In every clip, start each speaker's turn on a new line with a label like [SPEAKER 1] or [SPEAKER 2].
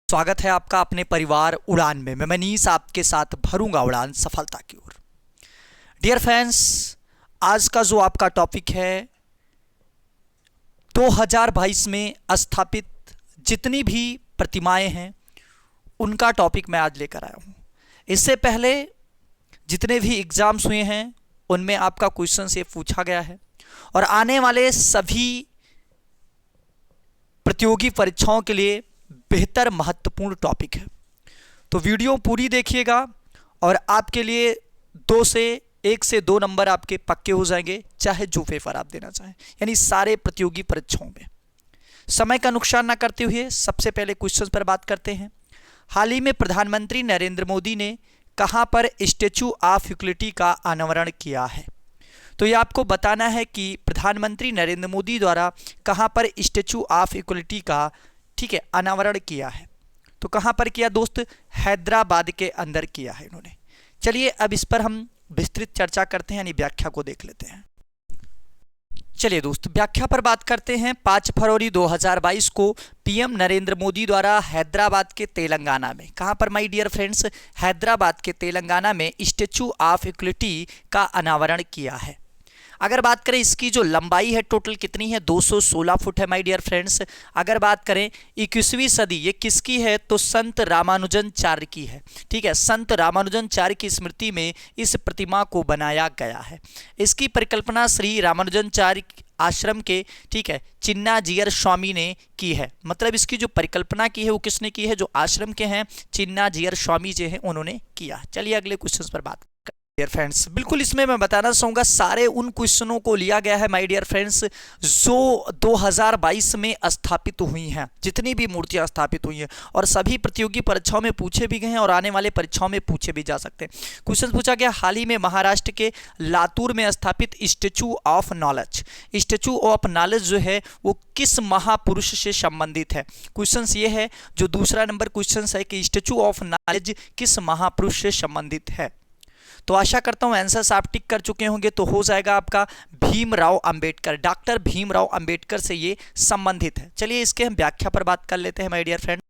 [SPEAKER 1] स्वागत है आपका अपने परिवार उड़ान में। मैं मनीष आपके साथ भरूंगा उड़ान सफलता की ओर। डियर फ्रेंड्स, आज का जो आपका टॉपिक है 2022 में स्थापित जितनी भी प्रतिमाएं हैं उनका टॉपिक मैं आज लेकर आया हूं। इससे पहले जितने भी एग्जाम्स हुए हैं उनमें आपका क्वेश्चन से पूछा गया है और आने वाले सभी प्रतियोगी परीक्षाओं के लिए बेहतर महत्वपूर्ण टॉपिक है। तो वीडियो पूरी देखिएगा और आपके लिए 1 से 2 नंबर आपके पक्के हो जाएंगे, चाहे जो पेपर आप देना चाहें, यानी सारे प्रतियोगी परीक्षाओं में। समय का नुकसान ना करते हुए सबसे पहले क्वेश्चन पर बात करते हैं। हाल ही में प्रधानमंत्री नरेंद्र मोदी ने कहां पर स्टैचू ऑफ यूटिलिटी का अनावरण किया है? तो ये आपको बताना है कि प्रधानमंत्री नरेंद्र मोदी द्वारा कहां पर स्टैचू ऑफ इक्वलिटी का अनावरण किया है। तो कहां पर किया दोस्त? हैदराबाद के अंदर किया है इन्होंने। चलिए अब इस पर हम विस्तृत चर्चा करते हैं, यानी व्याख्या को देख लेते हैं। चलिए दोस्त, व्याख्या पर बात करते हैं। 5 फरवरी 2022 को पीएम नरेंद्र मोदी द्वारा हैदराबाद के तेलंगाना में, कहां पर माय डियर फ्रेंड्स? हैदराबाद के तेलंगाना में स्टैचू ऑफ इक्वलिटी का अनावरण किया है। अगर बात करें इसकी जो लंबाई है टोटल कितनी है? 216 फुट है माय डियर फ्रेंड्स। अगर बात करें 21वीं सदी ये किसकी है? तो संत रामानुजनाचार्य की है। ठीक है, संत रामानुजनाचार्य की स्मृति में इस प्रतिमा को बनाया गया है। इसकी परिकल्पना श्री रामानुजनाचार्य आश्रम के चिन्नाजीयर स्वामी ने की है। मतलब इसकी जो परिकल्पना की है वो किसने की है? जो आश्रम के हैं चिन्नाजीयर स्वामी जो है उन्होंने किया। चलिए अगले क्वेश्चन पर बात डियर फ्रेंड्स, बिल्कुल इसमें मैं बताना चाहूँगा सारे उन क्वेश्चनों को लिया गया है माय डियर फ्रेंड्स जो 2022 में स्थापित हुई हैं, जितनी भी मूर्तियां स्थापित हुई हैं, और सभी प्रतियोगी परीक्षाओं में पूछे भी गए हैं और आने वाले परीक्षाओं में पूछे भी जा सकते हैं। क्वेश्चन पूछा गया हाल ही में महाराष्ट्र के लातूर में स्थापित statue of knowledge. Statue of knowledge जो है वो किस महापुरुष से संबंधित है? क्वेश्चन ये है, जो दूसरा नंबर क्वेश्चन है कि स्टैचू ऑफ नॉलेज किस महापुरुष से संबंधित है। तो आशा करता हूं आंसर्स आप टिक कर चुके होंगे। तो हो जाएगा आपका भीमराव अंबेडकर, डॉक्टर भीमराव अंबेडकर से ये संबंधित है। चलिए इसके हम व्याख्या पर बात कर लेते हैं माय डियर फ्रेंड।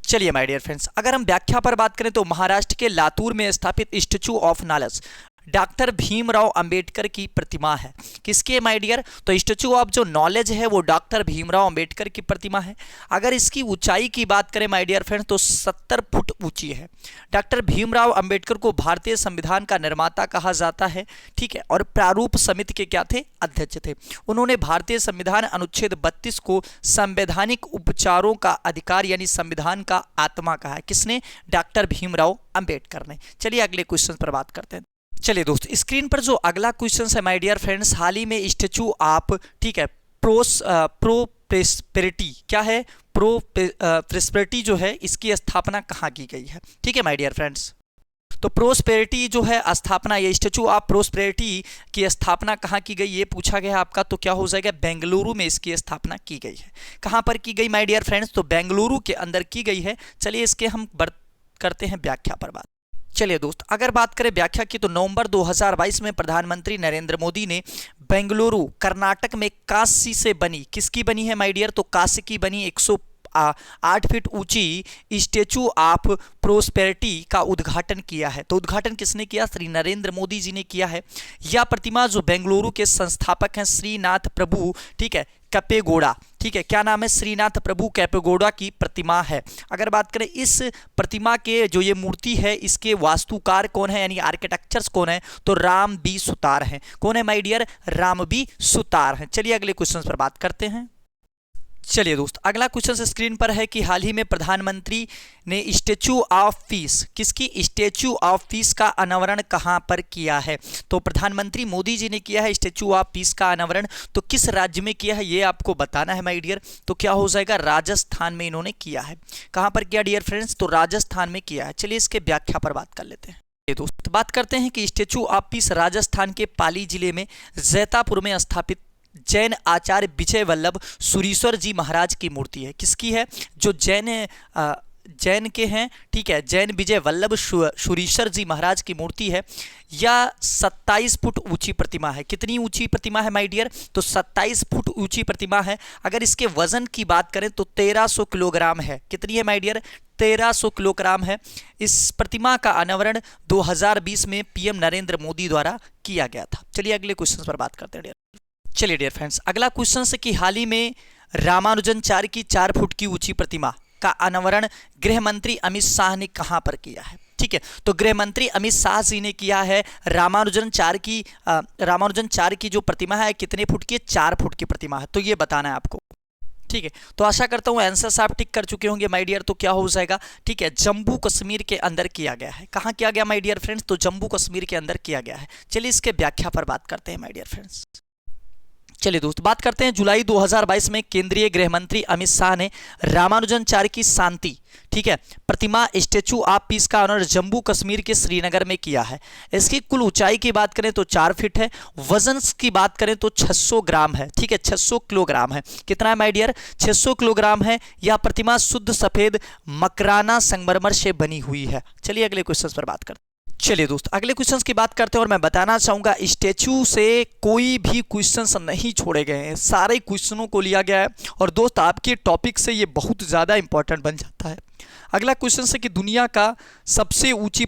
[SPEAKER 1] चलिए माय डियर फ्रेंड्स, अगर हम व्याख्या पर बात करें तो महाराष्ट्र के लातूर में स्थापित statue of knowledge doctor Bhimrao Ambedkar की प्रतिमा है। किसकी है माय डियर? तो स्टैचू ऑफ जो नॉलेज है वो डॉक्टर भीमराव अंबेडकर की प्रतिमा है। अगर इसकी ऊंचाई की बात करें माय डियर फ्रेंड्स तो 70 फुट ऊंची है। डॉक्टर भीमराव अंबेडकर को भारतीय संविधान का निर्माता कहा जाता है। ठीक है, और प्रारूप समिति के क्या थे? अध्यक्ष थे। उन्होंने भारतीय संविधान अनुच्छेद 32 को संवैधानिक उपचारों का अधिकार यानी संविधान का आत्मा कहा है। किसने? डॉक्टर भीमराव अंबेडकर ने। चलिए अगले क्वेश्चन पर बात करते हैं। चलिए दोस्त, स्क्रीन पर जो अगला क्वेश्चन है माय डियर फ्रेंड्स, हाल ही में स्टैचू ऑफ प्रोस्पेरिटी क्या है? प्रोस्पेरिटी जो है इसकी स्थापना कहाँ की गई है? ठीक है माय डियर फ्रेंड्स, तो प्रोस्पेरिटी जो है स्थापना, ये स्टैचू ऑफ प्रोस्पेरिटी की स्थापना कहाँ की गई ये पूछा गया आपका। तो क्या हो जाएगा? बेंगलुरु में इसकी स्थापना की गई है। कहाँ पर की गई माय डियर फ्रेंड्स? तो बेंगलुरु के अंदर की गई है। चलिए इसके हम करते हैं व्याख्या पर बात। चलिए दोस्त, अगर बात करें व्याख्या की तो नवंबर 2022 में प्रधानमंत्री नरेंद्र मोदी ने बेंगलुरु कर्नाटक में काशी से बनी, किसकी बनी है माय डियर? तो काशी की बनी 108 फीट ऊंची स्टैचू ऑफ प्रोस्पेरिटी का उद्घाटन किया है। तो उद्घाटन किसने किया? श्री नरेंद्र मोदी जी ने किया है। यह प्रतिमा जो बेंगलुरु के संस्थापक हैं श्रीनाथ प्रभु कैपेगौड़ा, ठीक है, क्या नाम है? श्रीनाथ प्रभु कैपेगौड़ा की प्रतिमा है। अगर बात करें इस प्रतिमा के जो ये मूर्ति है इसके वास्तुकार कौन है यानी आर्किटेक्चर्स कौन है? तो राम बी सुतार हैं। कौन है my dear? Ram B Sutar हैं। चलिए अगले क्वेश्चन पर बात करते हैं। चलिए दोस्त, अगला क्वेश्चन स्क्रीन पर है कि हाल ही में प्रधानमंत्री ने स्टैचू ऑफ पीस, किसकी? स्टैचू ऑफ पीस का अनावरण कहां पर किया है? तो प्रधानमंत्री मोदी जी ने किया है स्टैचू ऑफ पीस का अनावरण। तो किस राज्य में किया है ये आपको बताना है माय डियर। तो क्या हो जाएगा? राजस्थान में इन्होंने किया है। कहां पर किया डियर फ्रेंड्स? तो राजस्थान में किया है। चलिए इसके व्याख्या पर बात कर लेते हैं। दोस्त, बात करते हैं कि स्टैचू ऑफ पीस राजस्थान के पाली जिले में जैतापुर में स्थापित जैन आचार्य विजय वल्लभ सुरीश्वर जी महाराज की मूर्ति है। किसकी है? जो जैन जैन के हैं, ठीक है, जैन विजय वल्लभ शुरीश्वर जी महाराज की मूर्ति है। यह 27 फुट ऊंची प्रतिमा है। कितनी ऊंची प्रतिमा है माय डियर? तो 27 फुट ऊंची प्रतिमा है। अगर इसके वजन की बात करें तो 1300 किलोग्राम है। कितनी है माय डियर? 1300 किलोग्राम है। इस प्रतिमा का अनावरण 2020 में पीएम नरेंद्र मोदी द्वारा किया गया था। चलिए अगले क्वेश्चन पर बात करते हैं डियर। चलिए डियर फ्रेंड्स, अगला क्वेश्चन है कि हाल ही में रामानुजनाचार्य की 4 फुट की ऊंची प्रतिमा का अनावरण गृह मंत्री अमित शाह ने कहां पर किया है? ठीक है, तो गृह मंत्री अमित शाह जी ने किया है रामानुजनाचार्य की जो प्रतिमा है कितने फुट की? 4 फुट की प्रतिमा है। तो ये बताना है आपको। ठीक है, तो आशा करता हूं आंसर्स आप टिक कर चुके होंगे माय डियर। तो क्या हो जाएगा? ठीक है, जम्मू कश्मीर के अंदर किया गया है। कहां किया गया माय डियर फ्रेंड्स? तो जम्मू कश्मीर के अंदर किया गया है। चलिए इसके व्याख्या पर बात करते हैं माय डियर फ्रेंड्स। चलिए दोस्त, बात करते हैं जुलाई 2022 में केंद्रीय गृह मंत्री अमित शाह ने रामानुजनाचार्य की शांति, ठीक है, प्रतिमा स्टैचू ऑफ पीस का ऑनर जम्मू कश्मीर के श्रीनगर में किया है। इसकी कुल ऊंचाई की बात करें तो 4 फीट है। वजन की बात करें तो 600 ग्राम है। ठीक है, 600 किलोग्राम है। कितना है माय डियर? 600 किलोग्राम है। यह प्रतिमा शुद्ध सफेद मकराना संगमरमर से बनी हुई है। चलिए अगले क्वेश्चन पर बात करते हैं। चलिए दोस्त, अगले क्वेश्चंस की बात करते हैं और मैं बताना चाहूंगा स्टैचू से कोई भी क्वेश्चंस नहीं छोड़े गए हैं, सारे क्वेश्चनों को लिया गया है और दोस्त आपके टॉपिक से ये बहुत ज़्यादा इंपॉर्टेंट बन जाता है। अगला क्वेश्चन है कि दुनिया की सबसे ऊंची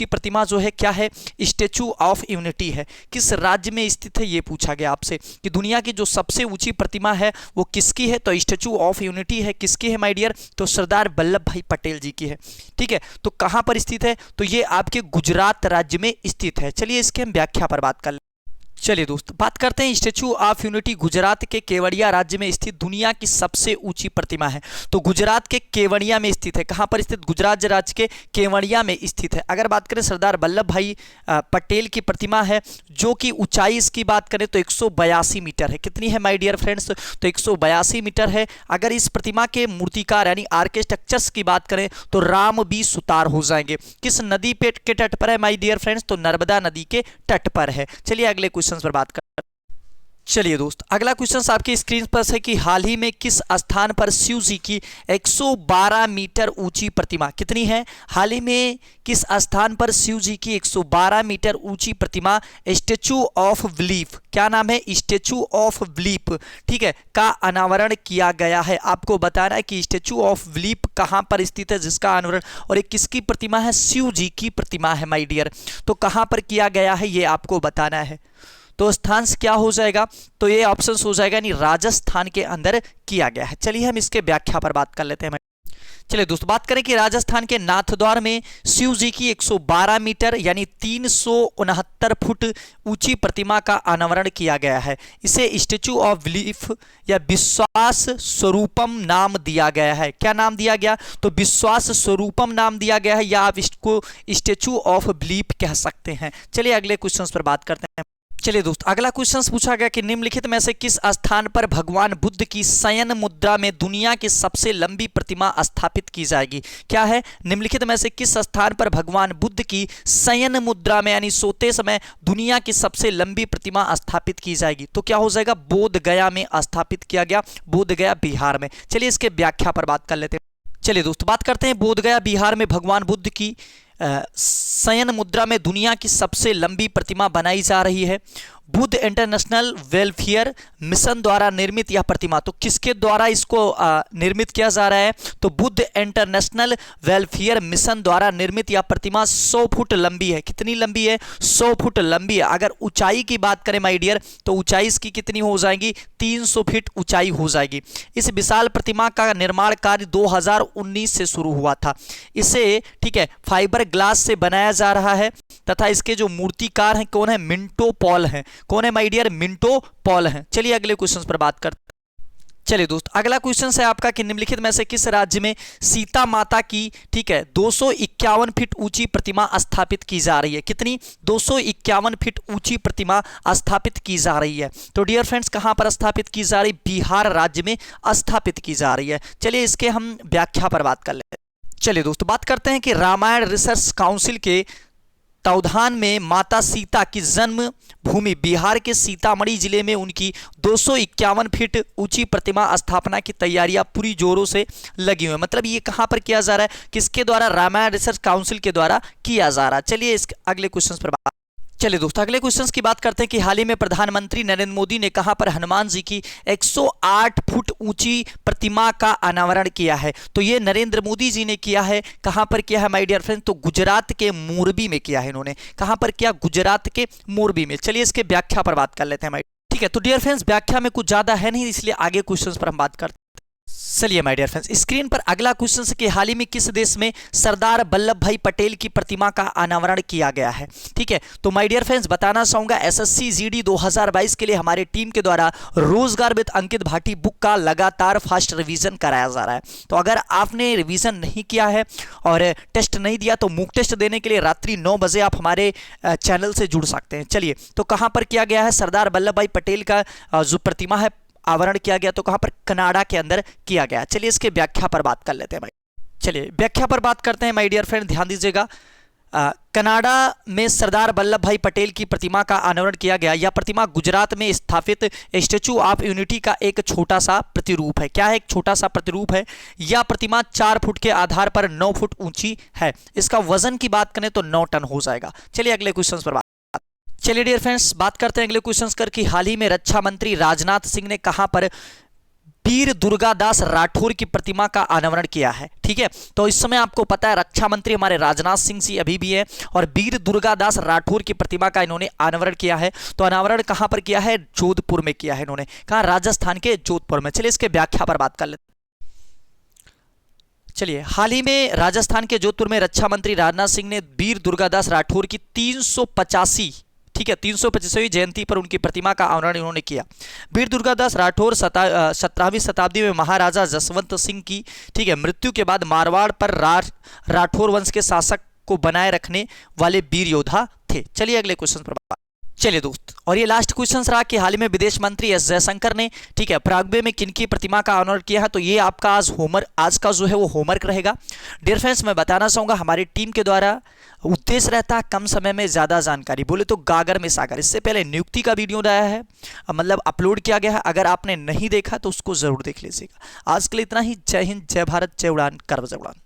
[SPEAKER 1] प्रतिमा जो है क्या है? स्टैचू ऑफ यूनिटी है। किस राज्य में स्थित है ये पूछा गया आपसे कि दुनिया की जो सबसे ऊंची प्रतिमा है वो किसकी है? तो स्टैचू ऑफ यूनिटी है। किसकी है माय डियर? तो सरदार वल्लभ भाई पटेल जी की है। ठीक है, तो कहां पर स्थित है? तो ये आपके गुजरात राज्य में स्थित है। चलिए इसके हम व्याख्या पर बात कर लें। चलिए दोस्त, बात करते हैं स्टैचू ऑफ यूनिटी गुजरात के केवड़िया राज्य में स्थित दुनिया की सबसे ऊंची प्रतिमा है। तो गुजरात के केवड़िया में स्थित है। कहां पर स्थित? गुजरात राज्य के केवड़िया में स्थित है। अगर बात करें सरदार वल्लभ भाई पटेल की प्रतिमा है जो कि ऊंचाई इसकी बात करें तो 182 मीटर है। कितनी है माय डियर फ्रेंड्स? तो 182 मीटर है। अगर इस प्रतिमा के मूर्तिकार यानी आर्किटेक्चर्स की बात करें तो राम बी सुतार हो जाएंगे। किस नदी पे के तट पर है माय डियर फ्रेंड्स? तो नर्मदा नदी के तट पर है। चलिए अगले क्वेश्चन पर बात करते हैं। चलिए दोस्त, अगला क्वेश्चन आपकी स्क्रीन पर है कि हाल ही में किस स्थान पर शिव जी की 112 मीटर ऊंची प्रतिमा, कितनी है? हाल ही में किस स्थान पर शिव जी की 112 मीटर ऊंची प्रतिमा स्टैचू ऑफ बिलीफ, क्या नाम है? स्टैचू ऑफ बिलीफ, ठीक है, का अनावरण किया गया है। आपको बताना है कि स्टैचू ऑफ बिलीफ कहां पर स्थित है जिसका अनावरण, और एक किसकी प्रतिमा है? शिव जी की प्रतिमा है माय डियर। तो कहां पर किया गया है ये आपको बताना है। तो स्थान क्या हो जाएगा? तो ये ऑप्शन हो जाएगा यानी राजस्थान के अंदर किया गया है। चलिए हम इसके व्याख्या पर बात कर लेते हैं। चलिए दोस्तों, बात करें कि राजस्थान के नाथद्वार में शिव जी की 112 मीटर यानी 369 फुट ऊंची प्रतिमा का अनावरण किया गया है। इसे स्टैचू ऑफ बिलीफ या विश्वास स्वरूपम नाम दिया गया है। क्या नाम दिया गया? तो विश्वास स्वरूपम नाम दिया गया है, या आप इसको स्टैचू ऑफ बिलीफ कह सकते हैं। चलिए अगले क्वेश्चन पर बात करते हैं। चलिए दोस्त, अगला क्वेश्चन पूछा गया कि निम्नलिखित में से किस स्थान पर भगवान बुद्ध की शयन मुद्रा में दुनिया की सबसे लंबी प्रतिमा स्थापित की जाएगी? क्या है? निम्नलिखित में से किस स्थान पर भगवान बुद्ध की शयन मुद्रा में यानी सोते समय दुनिया की सबसे लंबी प्रतिमा स्थापित की जाएगी? तो क्या हो जाएगा? बोध गया में स्थापित किया गया, बोध गया बिहार में। चलिए इसके व्याख्या पर बात कर लेते हैं। चलिए दोस्तों, बात करते हैं बोध गया बिहार में भगवान बुद्ध की शयन मुद्रा में दुनिया की सबसे लंबी प्रतिमा बनाई जा रही है। बुद्ध इंटरनेशनल वेलफेयर मिशन द्वारा निर्मित यह प्रतिमा, तो किसके द्वारा इसको निर्मित किया जा रहा है? तो बुद्ध इंटरनेशनल वेलफेयर मिशन द्वारा निर्मित यह प्रतिमा 100 फुट लंबी है। कितनी लंबी है? 100 फुट लंबी है। अगर ऊंचाई की बात करें माय डियर तो ऊंचाई इसकी कितनी हो जाएगी? 300 फीट ऊंचाई हो जाएगी। इस विशाल प्रतिमा का निर्माण कार्य 2019 से शुरू हुआ था। इसे, ठीक है, फाइबर ग्लास से बनाया जा रहा है तथा इसके जो मूर्तिकार हैं कौन है? मिंटो पॉल हैं। कौन है माय डियर? मिंटो पॉल हैं। चलिए अगले क्वेश्चन पर बात करते हैं। चलिए दोस्त, अगला क्वेश्चन है आपका कि निम्नलिखित में से किस राज्य में सीता माता की, ठीक है, 251 फीट ऊंची प्रतिमा स्थापित की जा रही है? कितनी? 251 फीट ऊंची प्रतिमा स्थापित की जा रही है। तो डियर फ्रेंड्स, कहां पर स्थापित की जा रही? बिहार राज्य में स्थापित की जा रही है। चलिए इसके हम व्याख्या पर बात कर लेते हैं। चलिए दोस्तों, बात करते हैं कि रामायण रिसर्च काउंसिल के तौधान में माता सीता की जन्म भूमि बिहार के सीतामढ़ी जिले में उनकी 251 फीट ऊंची प्रतिमा स्थापना की तैयारियां पूरी जोरों से लगी हुई है। मतलब ये कहां पर किया जा रहा है, किसके द्वारा, रामायण रिसर्च काउंसिल के द्वारा किया जा रहा है। चलिए इस अगले क्वेश्चन पर बात, चलिए दोस्तों अगले क्वेश्चन की बात करते हैं कि हाल ही में प्रधानमंत्री नरेंद्र मोदी ने कहां पर हनुमान जी की 108 फुट ऊंची प्रतिमा का अनावरण किया है। तो ये नरेंद्र मोदी जी ने किया है, कहां पर किया है माय डियर फ्रेंड्स, तो गुजरात के मोरबी में किया है इन्होंने। कहां पर किया, गुजरात के मोरबी में। चलिए इसके व्याख्या पर बात कर लेते हैं। ठीक है, तो डियर फ्रेंड्स व्याख्या में कुछ ज्यादा है नहीं, इसलिए आगे क्वेश्चन पर हम बात करते हैं। चलिए माय डियर फ्रेंड्स, स्क्रीन पर अगला क्वेश्चन है कि हाल ही में किस देश में सरदार वल्लभ भाई पटेल की प्रतिमा का अनावरण किया गया है। ठीक है, तो माय डियर फ्रेंड्स बताना चाहूंगा एसएससी जीडी 2022 के लिए हमारी टीम के द्वारा रोजगार विद अंकित भाटी बुक का लगातार फास्ट रिवीजन कराया जा रहा है। तो अगर आपने रिवीजन नहीं किया है और टेस्ट नहीं दिया तो मूक टेस्ट देने के लिए रात्रि 9 बजे आप हमारे चैनल से जुड़ सकते हैं। चलिए, तो कहां पर किया गया है, सरदार वल्लभ भाई पटेल का जो प्रतिमा है आवरण किया गया, तो कहां पर, कनाडा के अंदर किया गया। चलिए इसके व्याख्या पर बात कर लेते हैं भाई। चलिए व्याख्या पर बात करते हैं माय डियर फ्रेंड, ध्यान दीजिएगा। कनाडा में सरदार वल्लभ भाई पटेल की प्रतिमा का अनावरण किया गया। यह प्रतिमा गुजरात में स्थापित स्टैचू ऑफ यूनिटी का एक छोटा सा प्रतिरूप है। क्या है, एक छोटा सा प्रतिरूप है। यह प्रतिमा 4 फुट के आधार पर 9 फुट ऊंची है। इसका वजन की बात करें तो 9 टन हो जाएगा। चलिए अगले क्वेश्चन पर बात, चलिए डियर फ्रेंड्स बात करते हैं अगले क्वेश्चन कर कि हाल ही में रक्षा मंत्री राजनाथ सिंह ने कहां पर वीर दुर्गादास राठौर की प्रतिमा का अनावरण किया है। ठीक है, तो इस समय आपको पता है रक्षा मंत्री हमारे राजनाथ सिंह जी अभी भी है और वीर दुर्गादास राठौर की प्रतिमा का इन्होंने अनावरण किया है। तो अनावरण कहां पर किया है, जोधपुर में किया है इन्होंने। कहां, राजस्थान के जोधपुर में। चलिए इसके व्याख्या पर बात कर लेते हैं। चलिए, हाल ही में राजस्थान के जोधपुर में रक्षा मंत्री राजनाथ सिंह ने वीर दुर्गादास राठौर की 385, ठीक है, 325वीं जयंती पर उनकी प्रतिमा का अनावरण इन्होंने किया। वीर दुर्गादास राठौर 17वीं शताब्दी में महाराजा जसवंत सिंह की, ठीक है, मृत्यु के बाद मारवाड़ पर राठौर वंश के शासक को बनाए रखने वाले वीर योद्धा थे। चलिए अगले क्वेश्चन पर बात, चलिए दोस्त, और ये लास्ट क्वेश्चन रहा कि हाल ही में विदेश मंत्री एस जयशंकर ने, ठीक है, प्राग्वे में किनकी प्रतिमा का अनावरण किया है। तो ये आपका आज का जो है वो होमवर्क रहेगा। डियर फ्रेंड्स, मैं बताना चाहूंगा हमारी टीम के द्वारा उद्देश्य रहता है कम समय में ज्यादा जानकारी, बोले तो गागर में सागर। इससे पहले नियुक्ति का वीडियो आया है, मतलब अपलोड किया गया है। अगर आपने नहीं देखा तो उसको जरूर देख लीजिएगा। आज के लिए इतना ही। जय हिंद, जय भारत, जय उड़ान, गर्व जय उड़ान।